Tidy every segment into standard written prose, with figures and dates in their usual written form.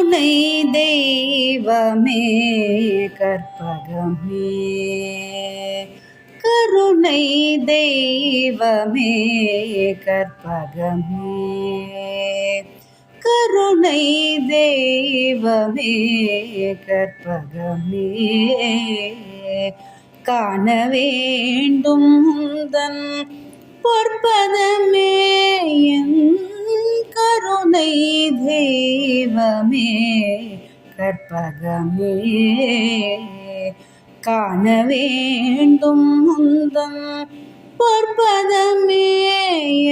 கருணை தெய்வமே கற்பகமே, கருணை தெய்வமே கற்பகமே, கருணை தெய்வமே கற்பகமே, காண வேண்டும் உந்தன் பொற்பதமே என் கருணை தெய்வமே கற்பகமே, காண வேண்டும் உந்தன் பொற்பதமே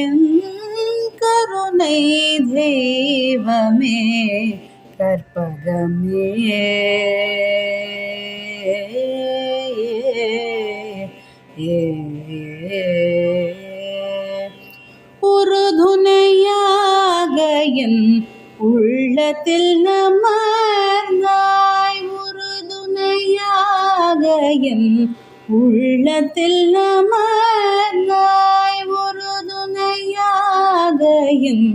என் கருணை தெய்வமே கற்பகமே. ஒரு துணையாக என் உள்ளத்தில் அமர்ந்தாய், ஒரு துணையாக என் உள்ளத்தில் அமர்ந்தாய், ஒரு துணையாக என்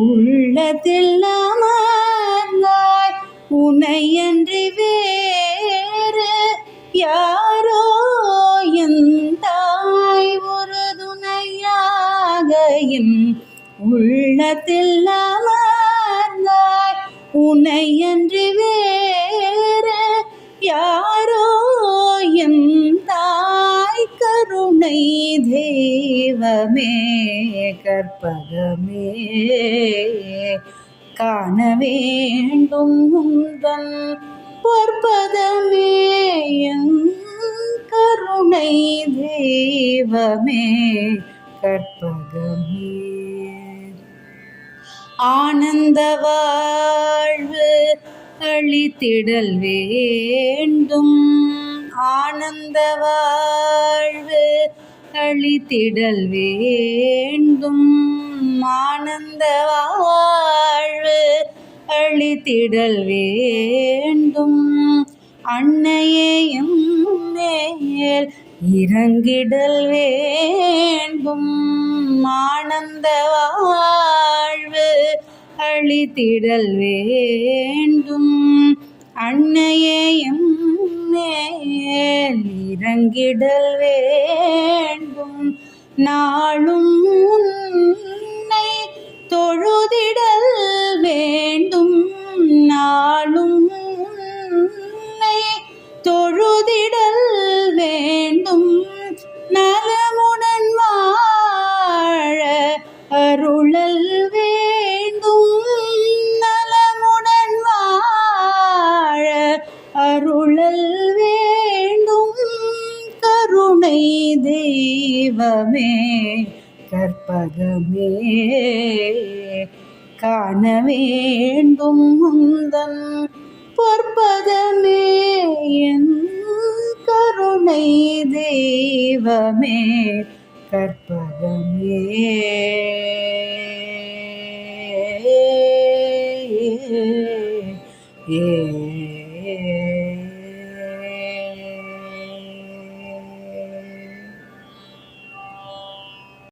உள்ளத்தில் அமர்ந்தாய், உனையன்றி வேறு யாரோ என் தாய், ஒரு துணையாக என் உள்ளத்தில் அமர்ந்தாய், உனையன்றி வேறு யாரோ என் தாய், கருணை தெய்வமே கற்பகமே, காண வேண்டும் உந்தன் பொற்பதமே என் கருணை தெய்வமே கற்பகமே. ஆனந்த வாழ்வு அளித்திடல் வேண்டும், ஆனந்த வாழ்வு அளித்திடல் வேண்டும், ஆனந்த வாழ்வு அளித்திடல் வேண்டும், அன்னையே எம் மேல் இறங்கிடல் வேண்டும், ஆனந்த வாழ்வு அளித்திடல் வேண்டும், அன்னையே எம் மேல் இறங்கிடல் வேண்டும், நாளும் உன்னை தொழுதிடல் வேண்டும், நாளும் உன்னை தொழுதிடல் வேண்டும், நலமுடன் வாழ அருளல் வேண்டும், நலமுடன் வாழ அருளல் வேண்டும், கருணை தெய்வமே கற்பகமே, காண வேண்டும் உந்தன் பொற்பதமே என் கருணை தெய்வமே கற்பகமே. ஏ